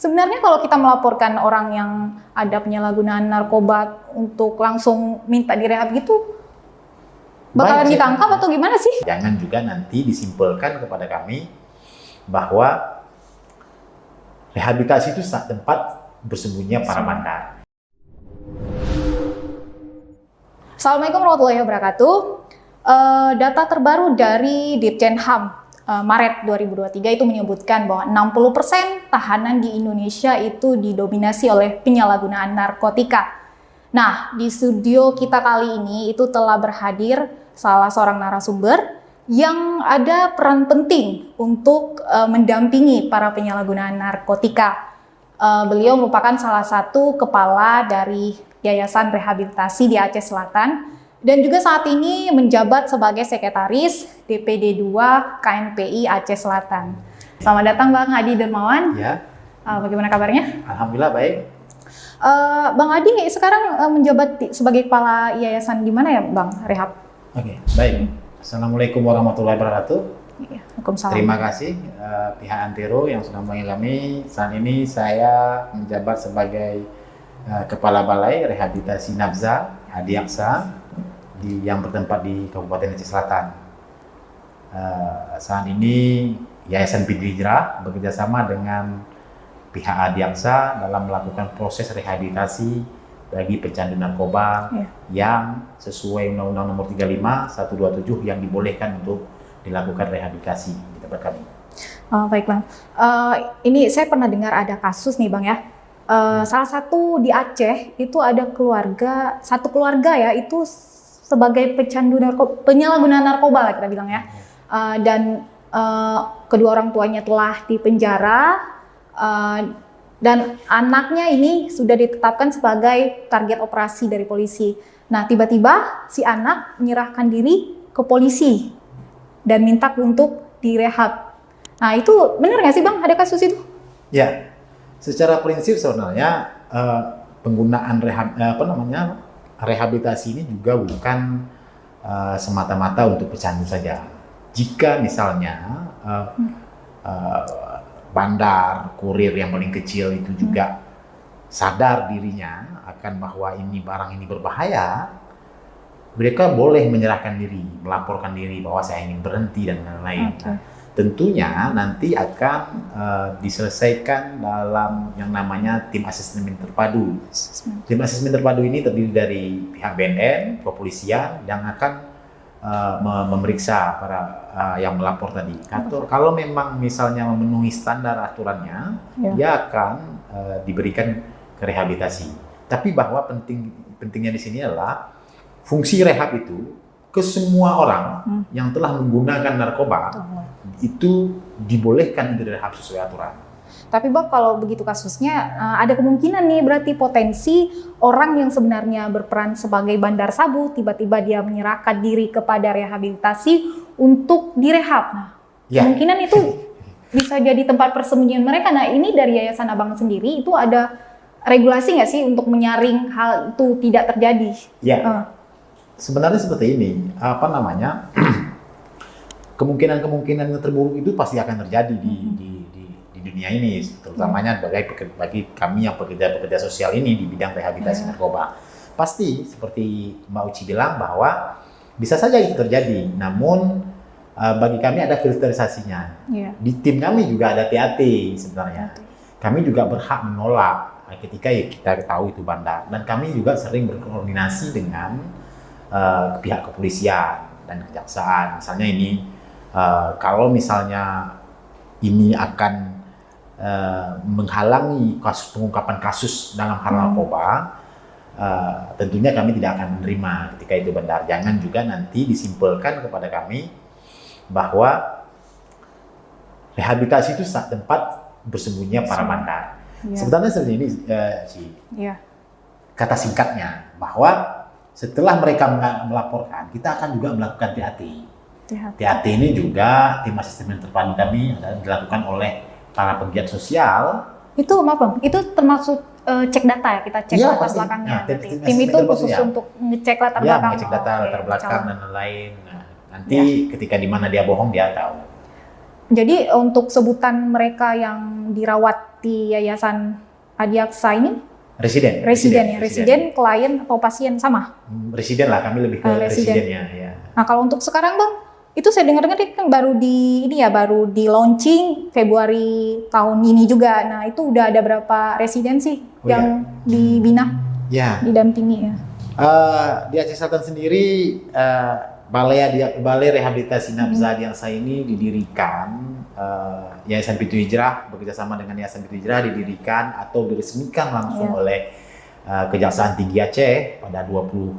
sebenarnya kalau kita melaporkan orang yang ada penyalahgunaan narkoba untuk langsung minta direhab gitu, bakalan ditangkap atau gimana sih? Jangan juga nanti disimpulkan kepada kami bahwa rehabilitasi itu tempat bersembunyinya para bandar. Assalamualaikum warahmatullahi wabarakatuh. Data terbaru dari Ditjen HAM Maret 2023 itu menyebutkan bahwa 60% tahanan di Indonesia itu didominasi oleh penyalahgunaan narkotika. Nah, di studio kita kali ini itu telah berhadir salah seorang narasumber yang ada peran penting untuk mendampingi para penyalahgunaan narkotika. Beliau merupakan salah satu kepala dari Yayasan Rehabilitasi di Aceh Selatan dan juga saat ini menjabat sebagai sekretaris DPD 2 KNPI Aceh Selatan. Selamat datang Bang Adi Dermawan. Ya. Bagaimana kabarnya? Alhamdulillah baik. Bang Adi sekarang menjabat sebagai kepala yayasan di mana ya Bang Rehab? Oke, baik. Assalamualaikum warahmatullahi wabarakatuh. Iya, Waalaikumsalam. Terima kasih pihak Antero yang sudah mengirimkan. Saat ini saya menjabat sebagai Kepala Balai Rehabilitasi Nafza Adiaksa yang bertempat di Kabupaten Aceh Selatan. Saat ini Yayasan Pidri Hijrah bekerjasama dengan pihak Adiaksa dalam melakukan proses rehabilitasi bagi pecandu narkoba yang sesuai Undang-Undang Nomor 35 127 yang dibolehkan untuk dilakukan rehabilitasi di tempat kami. Baik Bang, ini saya pernah dengar ada kasus nih Bang ya. Salah satu di Aceh itu ada satu keluarga ya itu sebagai pecandu penyalahgunaan narkoba lah kita bilang ya, dan kedua orang tuanya telah dipenjara dan anaknya ini sudah ditetapkan sebagai target operasi dari polisi. Nah tiba-tiba si anak menyerahkan diri ke polisi dan minta untuk direhab. Nah itu benar nggak sih Bang ada kasus itu? Ya, secara prinsip sebenarnya penggunaan rehabilitasi ini juga bukan semata-mata untuk pecandu saja. Jika misalnya bandar, kurir yang paling kecil itu juga sadar dirinya akan bahwa barang ini berbahaya, mereka boleh menyerahkan diri, melaporkan diri bahwa saya ingin berhenti dan lain-lain. Nah, tentunya nanti akan diselesaikan dalam yang namanya tim asesmen terpadu. Tim asesmen terpadu ini terdiri dari pihak BNN, kepolisian yang akan memeriksa para yang melapor tadi. Kalau memang misalnya memenuhi standar aturannya, dia akan diberikan ke rehabilitasi. Tapi bahwa pentingnya di sini adalah fungsi rehab itu ke semua orang yang telah menggunakan narkoba itu dibolehkan untuk direhab sesuai aturan. Tapi Bang kalau begitu kasusnya ada kemungkinan nih berarti potensi orang yang sebenarnya berperan sebagai bandar sabu tiba-tiba dia menyerahkan diri kepada rehabilitasi untuk direhab. Nah, kemungkinan itu bisa jadi tempat persembunyian mereka. Nah, ini dari Yayasan Abang sendiri itu ada regulasi nggak sih untuk menyaring hal itu tidak terjadi? Ya. Sebenarnya seperti ini, kemungkinan yang terburuk itu pasti akan terjadi di dunia ini, terutamanya bagi kami yang pekerja sosial ini di bidang rehabilitasi narkoba. Pasti seperti Mbak Uci bilang bahwa bisa saja itu terjadi, namun bagi kami ada filterisasinya. Di tim kami juga ada TAT sebenarnya. Kami juga berhak menolak ketika kita tahu itu bandar, dan kami juga sering berkoordinasi dengan pihak kepolisian dan kejaksaan. Misalnya ini kalau misalnya ini akan menghalangi pengungkapan kasus dalam hal narkoba, tentunya kami tidak akan menerima ketika itu bandar. Jangan juga nanti disimpulkan kepada kami bahwa rehabilitasi itu tempat bersembunyinya para bandar. Sebenarnya seperti ini kata singkatnya, bahwa setelah mereka melaporkan, kita akan juga melakukan TAT. TAT ini juga tim asesmen terpadu kami dilakukan oleh para pegiat sosial. Itu maaf Bang, itu termasuk cek data ya, kita cek latar belakangnya. Tim itu khusus untuk ngecek latar belakang. Ngecek data latar belakang dan lain-lain. Nah, nanti ketika di mana dia bohong dia tahu. Jadi untuk sebutan mereka yang dirawat di Yayasan Adiaksa ini? Residen, Residen, klien atau pasien sama? Residen lah, kami lebih ke residennya. Ya. Nah kalau untuk sekarang Bang, itu saya dengar-dengar kan baru baru di launching Februari tahun ini juga. Nah itu udah ada berapa residen sih yang dibina, didampingi ya? Di Aceh Selatan sendiri, Balai Rehabilitasi Nafza Adiaksa ini didirikan, Yayasan Pintu Hijrah bekerjasama dengan Yayasan Pintu Hijrah didirikan atau diresmikan langsung oleh Kejaksaan Tinggi Aceh pada 27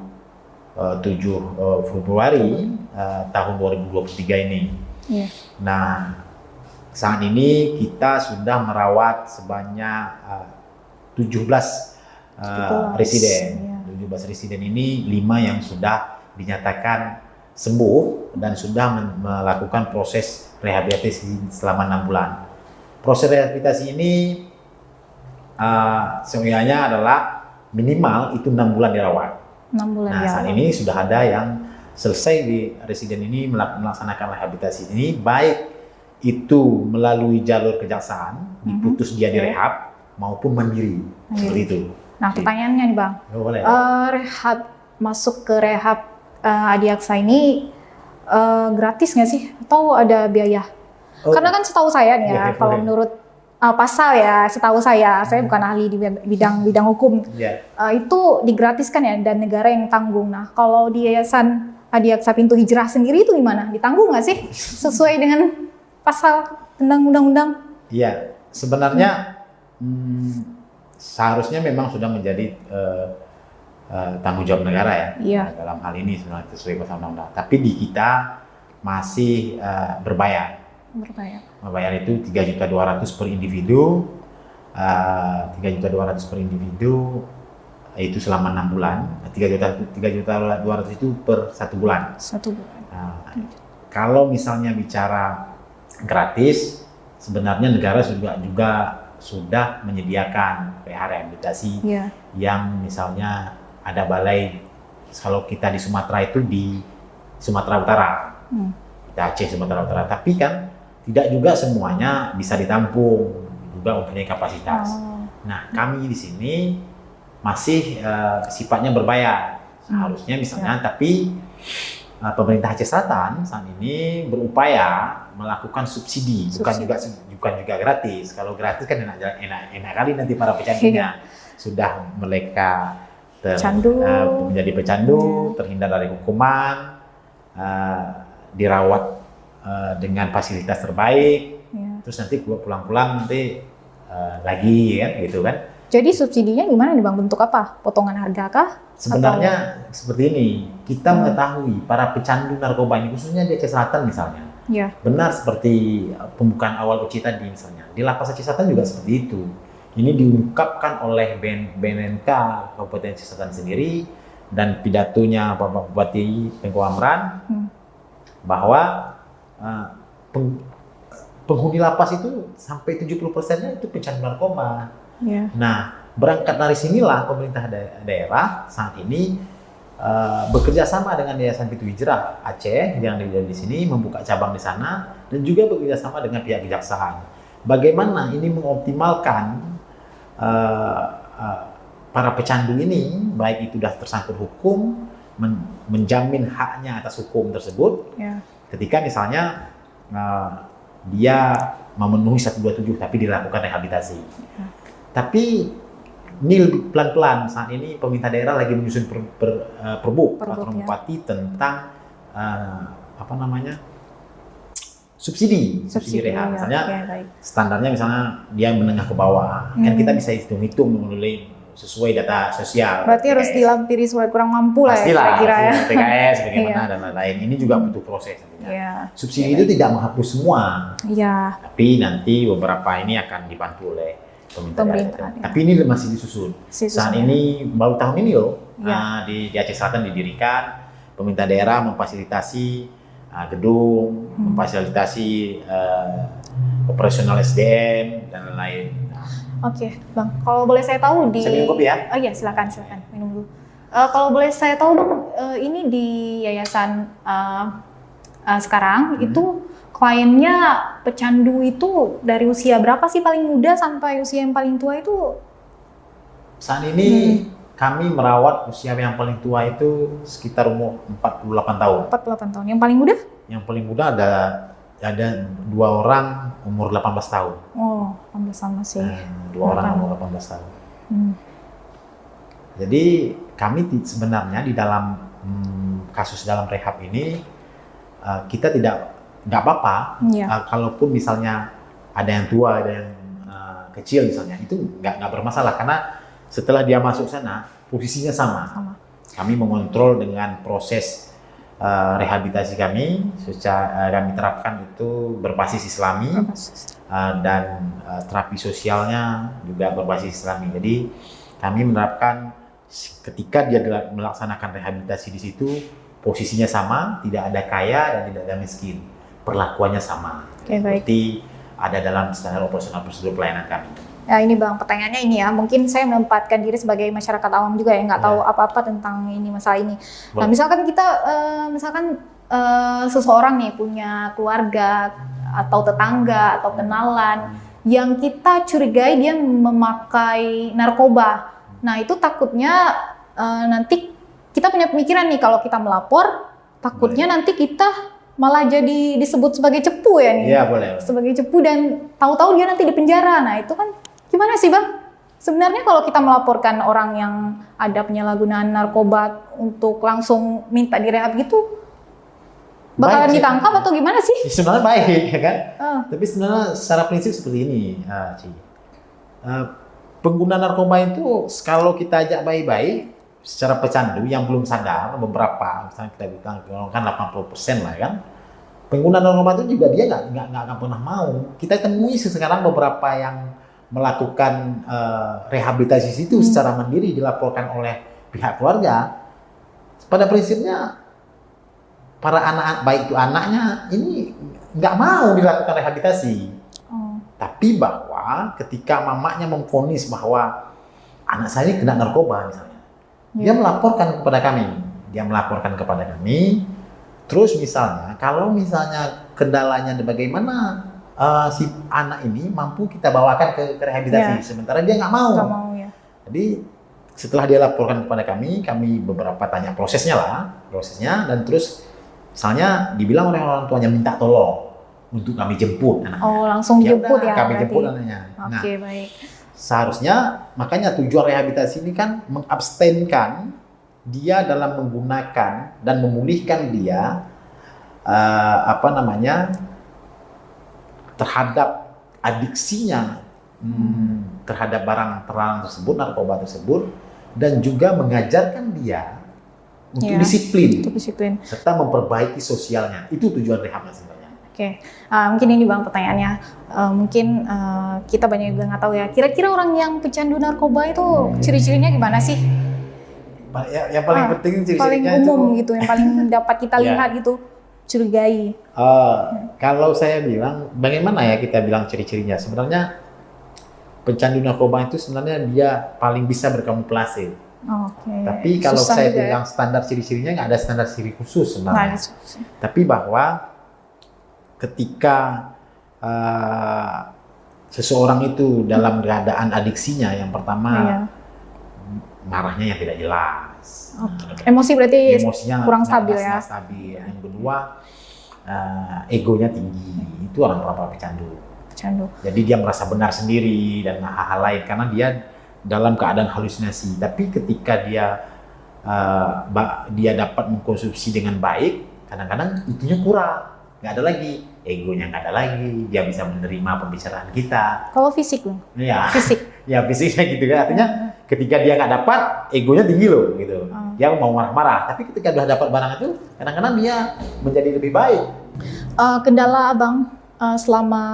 Februari tahun 2023 ini. Nah, saat ini kita sudah merawat sebanyak 17 residen. 17 residen ini 5 yang sudah dinyatakan sembuh dan sudah melakukan proses rehabilitasi selama 6 bulan. Proses rehabilitasi ini sebenarnya adalah minimal itu 6 bulan dirawat. 6 bulan nah, saat ini sudah ada yang selesai di residen ini melaksanakan rehabilitasi ini, baik itu melalui jalur kejaksaan, diputus dia direhab maupun mandiri. Seperti itu. Nah, pertanyaannya nih Bang, masuk ke rehab Adiaksa ini gratis nggak sih? Atau ada biaya? Karena kan setahu saya nih ya, kalau menurut pasal ya, setahu saya bukan ahli di bidang hukum, itu digratiskan ya dan negara yang tanggung. Nah, kalau di Yayasan Adiaksa Pintu Hijrah sendiri itu gimana? Ditanggung nggak sih sesuai dengan pasal tentang undang-undang? Iya, sebenarnya seharusnya memang sudah menjadi tanggung jawab negara ya, dalam hal ini sebenarnya sesuai pasal undang-undang. Tapi di kita masih berbayar. Bayar itu 3.200.000 per individu, 3.200.000 per individu itu selama 6 bulan, 3.200.000 itu per 1 bulan. Nah, kalau misalnya bicara gratis, sebenarnya negara juga sudah menyediakan rehabilitasi yang misalnya ada balai, kalau kita di Sumatera itu di Sumatera Utara, di Aceh Sumatera Utara, tapi kan tidak juga semuanya bisa ditampung, juga mempunyai kapasitas. Nah, kami di sini masih sifatnya berbayar seharusnya misalnya, tapi pemerintah Aceh Selatan saat ini berupaya melakukan subsidi, bukan juga gratis. Kalau gratis kan enak kali nanti para pecandunya sudah mereka menjadi pecandu, terhindar dari hukuman, dirawat dengan fasilitas terbaik, terus nanti pulang-pulang nanti lagi kan gitu kan. Jadi subsidinya gimana nih Bang? Bentuk apa? Potongan harga kah? Sebenarnya seperti ini, kita mengetahui para pecandu narkoba ini khususnya di Aceh Selatan misalnya, benar seperti pembukaan awal Uci tadi misalnya, di Lapas Aceh Selatan juga seperti itu. Ini diungkapkan oleh BNNK Kabupaten Aceh Selatan sendiri dan pidatonya Bapak Bupati Tengku Amran bahwa penghuni lapas itu sampai 70%-nya itu pecandu narkoba. Nah, berangkat dari sinilah pemerintah daerah saat ini bekerja sama dengan Yayasan Pintu Hijrah Aceh yang di sini, membuka cabang di sana dan juga bekerja sama dengan pihak kejaksaan. Bagaimana ini mengoptimalkan para pecandu ini, baik itu sudah tersangkut hukum, menjamin haknya atas hukum tersebut. Ketika misalnya dia memenuhi 127 tapi dilakukan rehabilitasi. Tapi ini pelan-pelan saat ini pemerintah daerah lagi menyusun perbuk peraturan bupati tentang subsidi rehab. Misalnya standarnya misalnya dia menengah ke bawah, kan kita bisa hitung melalui sesuai data sosial. Berarti harus dilampiri surat kurang mampu lah ya kira-kira ya. PKS bagaimana dan lain-lain. Ini juga butuh proses. Subsidi itu tidak menghapus semua. Tapi nanti beberapa ini akan dibantu oleh pemerintah. Tapi ini masih disusun. Saat ini baru tahun ini di Aceh Selatan didirikan, pemerintah daerah memfasilitasi gedung, memfasilitasi operasional SDM dan lain-lain. Oke, Bang. Kalau boleh saya tahu di... Saya minum kopi ya? Oh iya, silakan minum dulu. Kalau boleh saya tahu Bang, ini di yayasan sekarang itu kliennya pecandu itu dari usia berapa sih paling muda sampai usia yang paling tua itu? Saat ini kami merawat usia yang paling tua itu sekitar umur 48 tahun. 48 tahun. Yang paling muda? Yang paling muda ada 2 orang umur 18 tahun. Oh, 18 sama sih. 2 orang umur 18 tahun. Hmm. Jadi kami sebenarnya di dalam kasus dalam rehab ini kita nggak apa-apa kalaupun misalnya ada yang tua, ada yang kecil misalnya, itu nggak bermasalah karena setelah dia masuk sana posisinya sama. Kami mengontrol dengan proses rehabilitasi kami, secara kami terapkan itu berbasis Islami dan terapi sosialnya juga berbasis Islami. Jadi kami menerapkan ketika dia melaksanakan rehabilitasi di situ posisinya sama, tidak ada kaya dan tidak ada miskin, perlakuannya sama. Seperti ada dalam standar operasional prosedur pelayanan kami. Ya ini Bang, pertanyaannya ini ya, mungkin saya menempatkan diri sebagai masyarakat awam juga ya, nggak tahu apa-apa tentang ini masalah ini. Nah misalkan kita, seseorang nih punya keluarga atau tetangga atau kenalan yang kita curigai dia memakai narkoba. Nah itu takutnya nanti kita punya pemikiran nih kalau kita melapor, takutnya nanti kita malah jadi disebut sebagai cepu ya nih. Iya boleh. Sebagai cepu dan tahu-tahu dia nanti di penjara. Nah itu kan gimana sih Bang? Sebenarnya kalau kita melaporkan orang yang ada penyalahgunaan narkoba untuk langsung minta direhab gitu, bakalan ditangkap atau gimana sih? Sebenarnya baik ya kan? Tapi sebenarnya secara prinsip seperti ini, Ci. Pengguna narkoba itu kalau kita ajak baik-baik secara pecandu yang belum sadar, beberapa misalnya kita bilang kan 80% lah kan, pengguna narkoba itu juga dia nggak akan pernah mau. Kita temui sekarang beberapa yang melakukan rehabilitasi itu secara mandiri dilaporkan oleh pihak keluarga. Pada prinsipnya para anak, baik itu anaknya ini nggak mau dilakukan rehabilitasi. Tapi bahwa ketika mamanya memvonis bahwa anak saya kena narkoba misalnya, dia melaporkan kepada kami. Terus misalnya, kalau misalnya kendalanya bagaimana si anak ini mampu kita bawakan ke rehabilitasi, sementara dia nggak mau. Jadi setelah dia laporkan kepada kami beberapa tanya prosesnya, dan terus misalnya dibilang oleh orang tuanya minta tolong untuk kami jemput anaknya. Oh, langsung jemput ya? Kami jemput anaknya. Oke, baik. Seharusnya, makanya tujuan rehabilitasi ini kan mengabstenkan dia dalam menggunakan dan memulihkan dia terhadap adiksinya terhadap barang terlarang tersebut, narkoba tersebut, dan juga mengajarkan dia untuk disiplin serta memperbaiki sosialnya. Itu tujuan rehabnya sebenarnya. Oke, mungkin ini Bang pertanyaannya, mungkin kita banyak juga nggak tahu ya, kira-kira orang yang pecandu narkoba itu ciri-cirinya gimana sih? Yang paling penting ciri-cirinya paling umum gitu, yang paling dapat kita lihat gitu, curigai. Kalau saya bilang, bagaimana ya kita bilang ciri-cirinya? Sebenarnya pecandu narkoba itu sebenarnya dia paling bisa berkamuflase. Tapi kalau saya bilang standar ciri-cirinya, nggak ada standar ciri khusus sebenarnya. Tapi bahwa ketika seseorang itu dalam keadaan adiksinya, yang pertama marahnya yang tidak jelas, emosi berarti emosinya kurang stabil ya. Yang kedua egonya tinggi, itu orang pecandu. Jadi dia merasa benar sendiri dan hal-hal lain karena dia dalam keadaan halusinasi. Tapi ketika dia dapat mengkonsumsi dengan baik, kadang-kadang itunya kurang. Nggak ada lagi, egonya nggak ada lagi, dia bisa menerima pembicaraan kita. Kalau fisik loh? Iya, fisiknya gitu kan. Artinya ketika dia nggak dapat, egonya tinggi loh gitu. Dia mau marah-marah, tapi ketika udah dapat barang itu, kadang-kadang dia menjadi lebih baik. Kendala Abang selama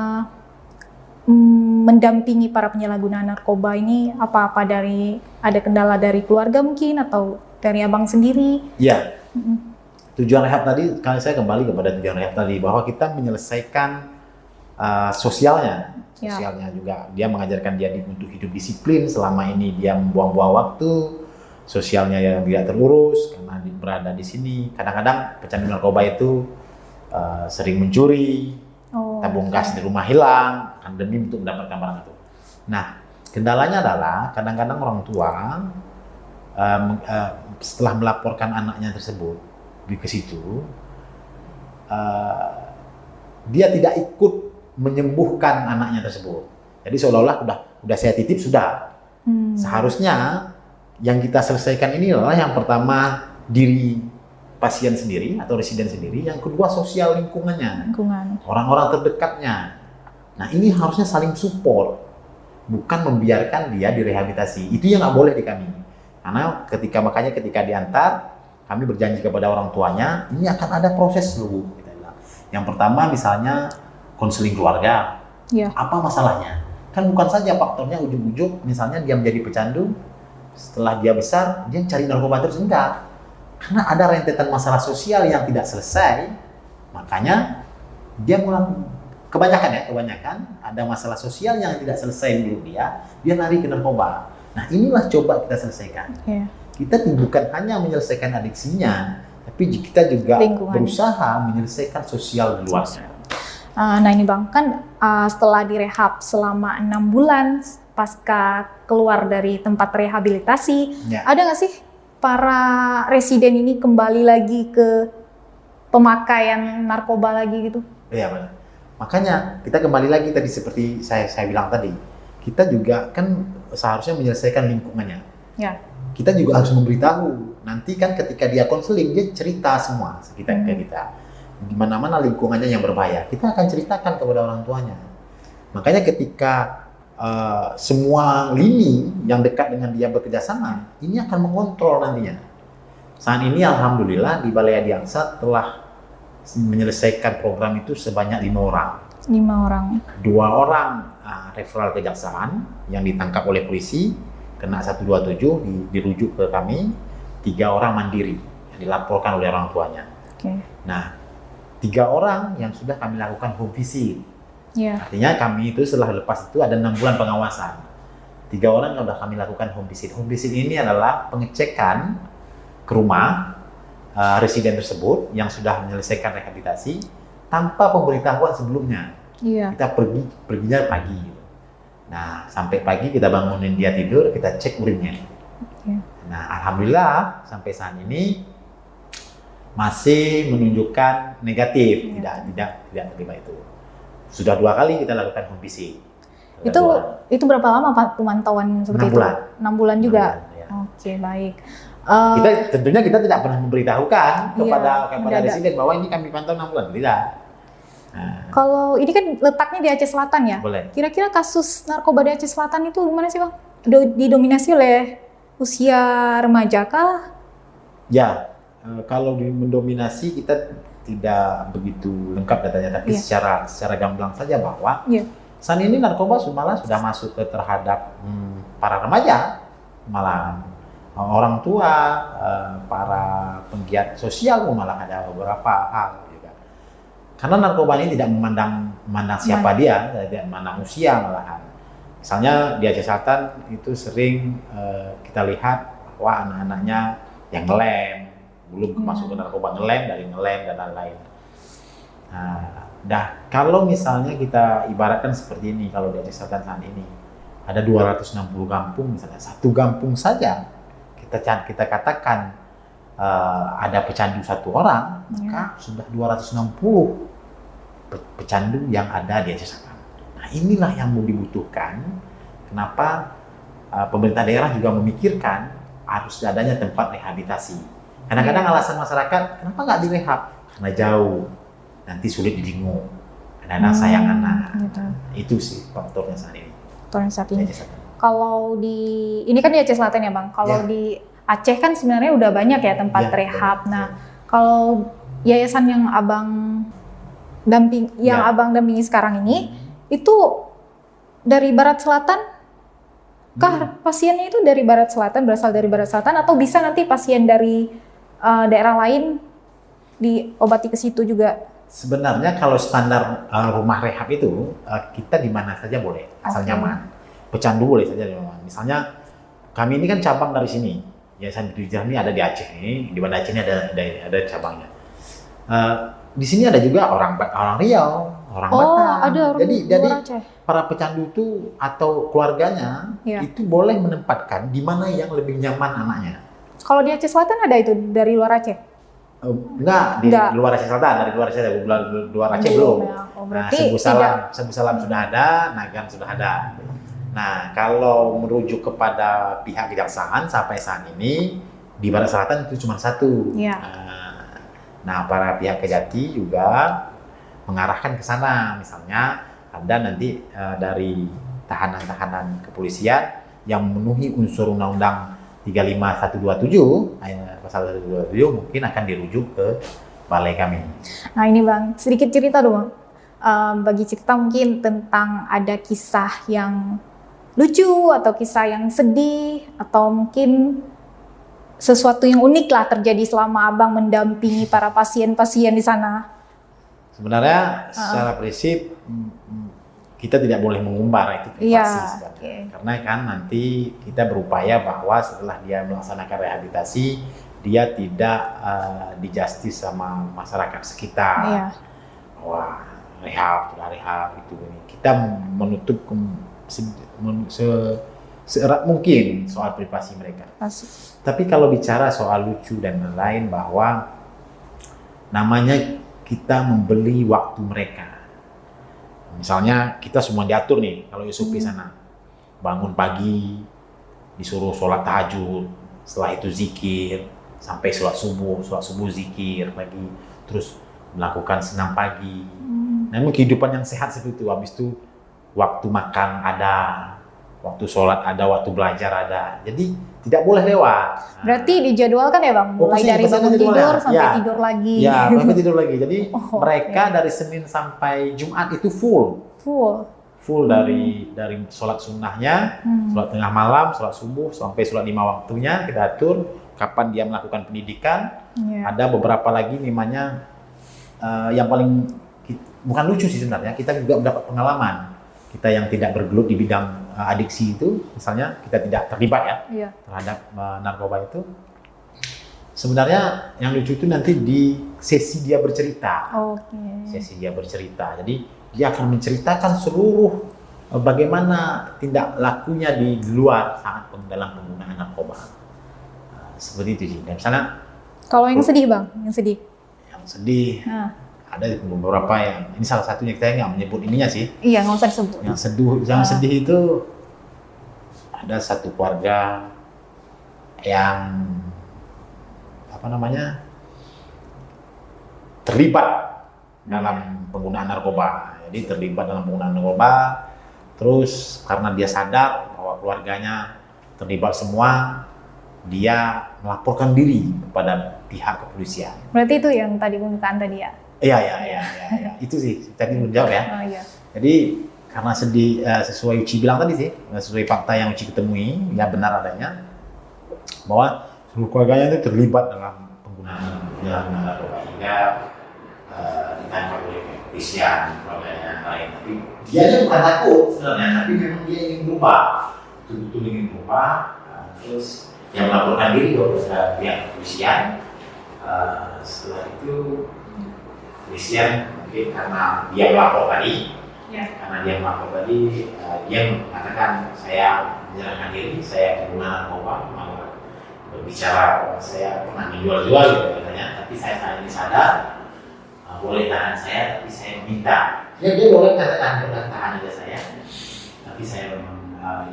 mendampingi para penyalahguna narkoba ini, apa-apa ada kendala dari keluarga mungkin, atau dari Abang sendiri? Iya. Tujuan rehab tadi, kalau saya kembali kepada tujuan rehab tadi, bahwa kita menyelesaikan sosialnya juga. Dia mengajarkan dia untuk hidup disiplin. Selama ini dia membuang-buang waktu, sosialnya yang tidak terurus karena berada di sini. Kadang-kadang pecandu narkoba itu sering mencuri, tabung gas di rumah hilang, akan demi untuk mendapatkan barang itu. Nah, kendalanya adalah kadang-kadang orang tua setelah melaporkan anaknya tersebut ke situ, dia tidak ikut menyembuhkan anaknya tersebut. Jadi seolah-olah udah saya titip sudah. Seharusnya yang kita selesaikan ini adalah yang pertama diri pasien sendiri atau residen sendiri, yang kedua sosial lingkungannya, orang-orang terdekatnya. Nah ini harusnya saling support, bukan membiarkan dia direhabilitasi. Itu yang nggak boleh di kami. Karena makanya ketika diantar, kami berjanji kepada orang tuanya, ini akan ada proses dulu. Yang pertama misalnya konseling keluarga, apa masalahnya? Kan bukan saja faktornya ujung-ujung, misalnya dia menjadi pecandu, setelah dia besar, dia cari narkoba terus, enggak. Karena ada rentetan masalah sosial yang tidak selesai, makanya dia kebanyakan ada masalah sosial yang tidak selesai dulu dia lari ke narkoba. Nah inilah coba kita selesaikan. Kita bukan hanya menyelesaikan adiksinya, tapi kita juga berusaha menyelesaikan sosial di luarnya. Nah ini Bang, kan setelah direhab selama 6 bulan pasca keluar dari tempat rehabilitasi, ada nggak sih para residen ini kembali lagi ke pemakaian narkoba lagi gitu? Iya benar. Makanya kita kembali lagi tadi seperti saya bilang tadi, kita juga kan seharusnya menyelesaikan lingkungannya. Kita juga harus memberitahu. Nanti kan ketika dia konseling, dia cerita semua ke kita. Di mana-mana lingkungannya yang berbahaya, kita akan ceritakan kepada orang tuanya. Makanya ketika semua lini yang dekat dengan dia bekerjasama, ini akan mengontrol nantinya. Saat ini alhamdulillah di Balai Adiaksa telah menyelesaikan program itu sebanyak 5 orang. 5 orang. 2 orang referral kejaksaan yang ditangkap oleh polisi, kena 127 dirujuk ke kami. 3 orang mandiri yang dilaporkan oleh orang tuanya. Nah, 3 orang yang sudah kami lakukan home visit. Artinya kami itu setelah lepas itu ada 6 bulan pengawasan. 3 orang yang sudah kami lakukan home visit. Home visit ini adalah pengecekan ke rumah residen tersebut yang sudah menyelesaikan rehabilitasi tanpa pemberitahuan sebelumnya. Kita perginya pagi. Nah sampai pagi kita bangunin dia tidur, kita cek urinnya. Nah alhamdulillah sampai saat ini masih menunjukkan negatif, tidak terima itu. Sudah 2 kali kita lakukan home visit. Itu berapa lama Pak pemantauan seperti 6 bulan. itu? 6 bulan juga. 6 bulan, ya. Oke, baik. Tentunya kita tidak pernah memberitahukan kepada residen bahwa ini kami pantau 6 bulan, tidak. Nah. Kalau ini kan letaknya di Aceh Selatan ya? Boleh. Kira-kira kasus narkoba di Aceh Selatan itu gimana sih Bang? Didominasi oleh usia remaja kah? Ya, kalau mendominasi kita tidak begitu lengkap datanya, tapi secara gamblang saja bahwa saat ini narkoba malah sudah masuk ke terhadap para remaja, malahan orang tua, para penggiat sosial malah ada beberapa hal. Karena narkoba ini tidak memandang siapa dia, tidak memandang usia malahan. Misalnya di Aceh Selatan itu sering kita lihat bahwa anak-anaknya yang ngelem, belum masuk ke narkoba, dari ngelem dan lain-lain. Nah, kalau misalnya kita ibaratkan seperti ini, kalau di Aceh Selatan saat ini ada 260 kampung, misalnya 1 kampung saja kita katakan ada pecandu 1 orang, maka sudah 260 pecandu yang ada di Aceh Selatan. Nah, inilah yang mau dibutuhkan. Kenapa pemerintah daerah juga memikirkan harus adanya tempat rehabilitasi. Kadang-kadang alasan masyarakat, kenapa nggak direhab? Karena jauh, nanti sulit dijenguk. Anak-anak sayang anak. Gitu. Itu sih faktornya saat ini. Kalau ini kan di Aceh Selatan ya Bang. Kalau di Aceh kan sebenarnya udah banyak ya tempat rehab. Nah, kalau yayasan yang Abang dampingi sekarang ini, itu dari Barat Selatan? Kah pasiennya itu dari Barat Selatan, berasal dari Barat Selatan, atau bisa nanti pasien dari daerah lain diobati ke situ juga? Sebenarnya kalau standar rumah rehab itu kita di mana saja boleh, asal nyaman. Pecandu boleh saja nyaman. Misalnya kami ini kan cabang dari sini. Yayasan Bidujah ini ada di Aceh ini, di Banda Aceh ini ada cabangnya. Di sini ada juga orang Riau, orang Oh, Batam. ada orang Jadi luar Aceh. para pecandu itu atau keluarganya Iya. itu boleh menempatkan di mana yang lebih nyaman anaknya. Kalau di Aceh Selatan ada itu dari luar Aceh? Enggak, di Enggak. luar Aceh Selatan, dari luar Aceh, luar Aceh belum. Ya. Oh, Nah, berarti tidak. Sebu Salam sudah ada, Nagan sudah ada. Nah, kalau merujuk kepada pihak kejaksaan sampai saat ini di Barat Selatan itu cuma satu. Iya. Nah, para pihak Kejati juga mengarahkan ke sana. Misalnya ada nanti dari tahanan-tahanan kepolisian yang memenuhi unsur Undang-Undang 35127 pasal 127 mungkin akan dirujuk ke balai kami. Nah ini Bang, sedikit cerita dong Bang. Bagi cerita mungkin tentang ada kisah yang lucu atau kisah yang sedih atau mungkin sesuatu yang unik lah terjadi selama Abang mendampingi para pasien-pasien di sana. Sebenarnya secara prinsip kita tidak boleh mengumbar itu privasi Iya, sebenarnya. oke. Karena kan nanti kita berupaya bahwa setelah dia melaksanakan rehabilitasi dia tidak dijustis sama masyarakat sekitar. Iya. Bahwa sudah rehab itu ini. Kita menutup seerat mungkin soal privasi mereka. Asik. Tapi kalau bicara soal lucu dan lain-lain bahwa namanya kita membeli waktu mereka. Misalnya kita semua diatur nih kalau SOP sana. Bangun pagi, disuruh sholat tahajud, setelah itu zikir, sampai sholat subuh zikir pagi, terus melakukan senam pagi. Namun kehidupan yang sehat seperti itu, habis itu waktu makan ada, waktu sholat ada, waktu belajar ada. Jadi tidak boleh lewat. Berarti dijadwalkan ya Bang, mulai dari bangun tidur sampai tidur lagi. Ya, sampai tidur lagi. Jadi mereka oke. dari Senin sampai Jumat itu full dari sholat sunnahnya, sholat tengah malam, sholat subuh, sampai sholat 5 waktunya kita atur. Kapan dia melakukan pendidikan. Ada beberapa lagi namanya yang paling bukan lucu sih sebenarnya, kita juga mendapat pengalaman. Kita yang tidak bergelut di bidang adiksi itu, misalnya kita tidak terlibat ya terhadap narkoba itu. Sebenarnya yang lucu itu nanti di sesi dia bercerita. Sesi dia bercerita. Jadi dia akan menceritakan seluruh bagaimana tindak lakunya di luar saat dalam penggunaan narkoba. Seperti itu sih. Dan misalnya kalau yang sedih Bang, yang sedih. Yang sedih. Ada beberapa yang, ini salah satunya kita nggak menyebut ininya sih. Iya, nggak usah disebut. Yang sedih itu ada satu keluarga yang terlibat dalam penggunaan narkoba. Jadi terlibat dalam penggunaan narkoba, terus karena dia sadar bahwa keluarganya terlibat semua, dia melaporkan diri kepada pihak kepolisian. Berarti itu yang tadi pembukaan tadi ya? Iya. Itu sih tadi menjawab ya. Iya. Jadi karena sedih, sesuai Uci bilang tadi sih, sesuai fakta yang Uci ketemui, ya benar adanya bahwa seluruh keluarganya itu terlibat dalam penggunaan narkoba hingga ditangkap oleh kepolisian, keluarganya lain. Tapi dia bukan takut sebenarnya, tapi memang dia ingin berubah, betul-betul ingin berubah. Terus yang melaporkan diri kepada pihak kepolisian. Setelah itu kepolisian mungkin karena dia melapor tadi, dia mengatakan saya menyerahkan diri, saya pengguna narkoba, malah berbicara bahwa saya pernah menjual-jual gitu katanya, tapi saya saat ini sadar boleh tahan saya, tapi saya meminta. Dia boleh katakan tahan aja saya, tapi saya memang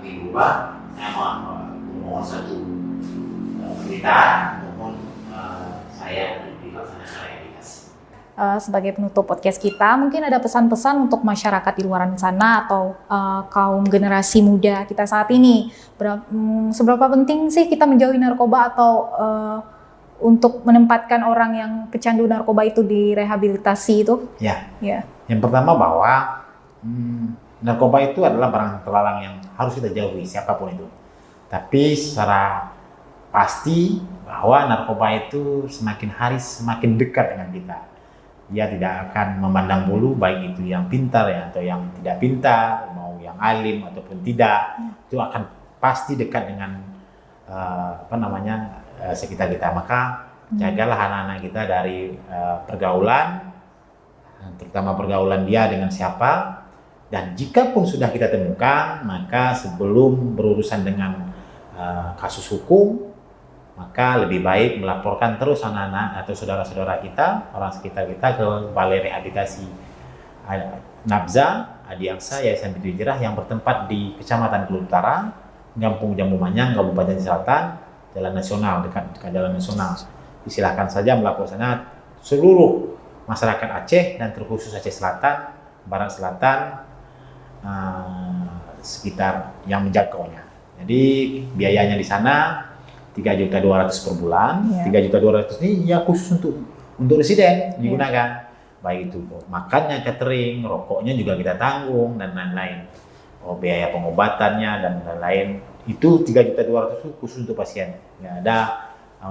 ingin berubah, saya mohon satu permintaan, mohon saya untuk dilaksanakan rehabilitasi. Sebagai penutup podcast kita, mungkin ada pesan-pesan untuk masyarakat di luar sana atau kaum generasi muda kita saat ini. Seberapa penting sih kita menjauhi narkoba atau untuk menempatkan orang yang pecandu narkoba itu direhabilitasi itu? Ya. Ya. Yang pertama bahwa narkoba itu adalah barang terlarang yang harus kita jauhi siapapun itu. Tapi secara pasti bahwa narkoba itu semakin hari semakin dekat dengan kita. Dia tidak akan memandang bulu baik itu yang pintar ya atau yang tidak pintar, mau yang alim ataupun tidak, itu akan pasti dekat dengan sekitar kita. Maka jagalah anak-anak kita dari pergaulan terutama pergaulan dia dengan siapa. Dan jika pun sudah kita temukan, maka sebelum berurusan dengan kasus hukum, maka lebih baik melaporkan terus anak-anak atau saudara-saudara kita, orang sekitar kita ke Balai Rehabilitasi Nabza, Adiaksa, Yayasan Pintu Hijrah yang bertempat di Kecamatan Kelut Utara, Kampung Jambu Manyang, Kabupaten Selatan, Jalan Nasional, dekat Jalan Nasional. Silakan saja melapor sana seluruh masyarakat Aceh dan terkhusus Aceh Selatan, Barat Selatan, sekitar yang menjangkaunya. Jadi biayanya di sana 3.200.000 per bulan. 3.200.000 ini ya khusus untuk residen digunakan. Baik itu makannya, catering, rokoknya juga kita tanggung dan lain-lain. Biaya pengobatannya dan lain-lain itu 3.200.000 itu khusus untuk pasien. Nggak ada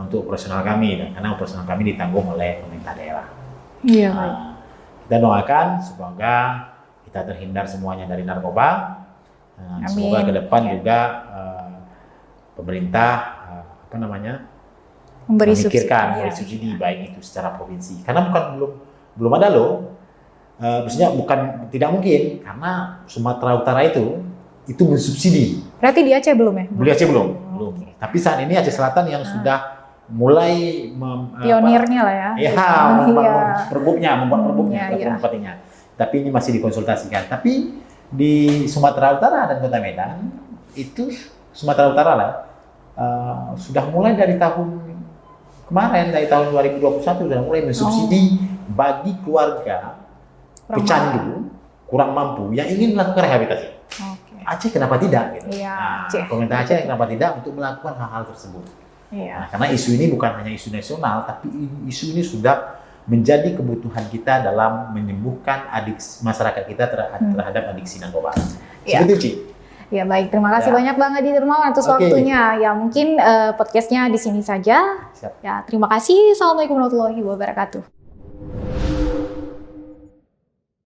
untuk operasional kami, dan karena operasional kami ditanggung oleh pemerintah daerah. Iya. Kita doakan semoga kita terhindar semuanya dari narkoba. Semoga ke depan juga pemerintah memikirkan subsidi baik itu secara provinsi. Karena belum ada loh. Maksudnya bukan tidak mungkin karena Sumatera Utara itu mensubsidi. Berarti di Aceh belum ya? Di Aceh belum. Okay. Tapi saat ini Aceh Selatan yang sudah mulai pionirnya lah ya. Membuat perbuknya. Tapi ini masih dikonsultasikan. Tapi di Sumatera Utara dan Kota Medan itu Sumatera Utara lah sudah mulai dari tahun kemarin, dari tahun 2021 sudah mulai mensubsidi bagi keluarga pecandu kurang mampu yang ingin melakukan rehabilitasi. Aceh kenapa tidak? Gitu. Pemerintah Aceh kenapa tidak untuk melakukan hal-hal tersebut? Karena isu ini bukan hanya isu nasional, tapi isu ini sudah menjadi kebutuhan kita dalam menyembuhkan masyarakat kita terhadap adiksi narkoba. Seperti itu, Ci. Ya baik, terima kasih banyak Bang Adi Dermawan atas waktunya. Ya mungkin podcastnya di sini saja. Ya terima kasih. Assalamualaikum warahmatullahi wabarakatuh.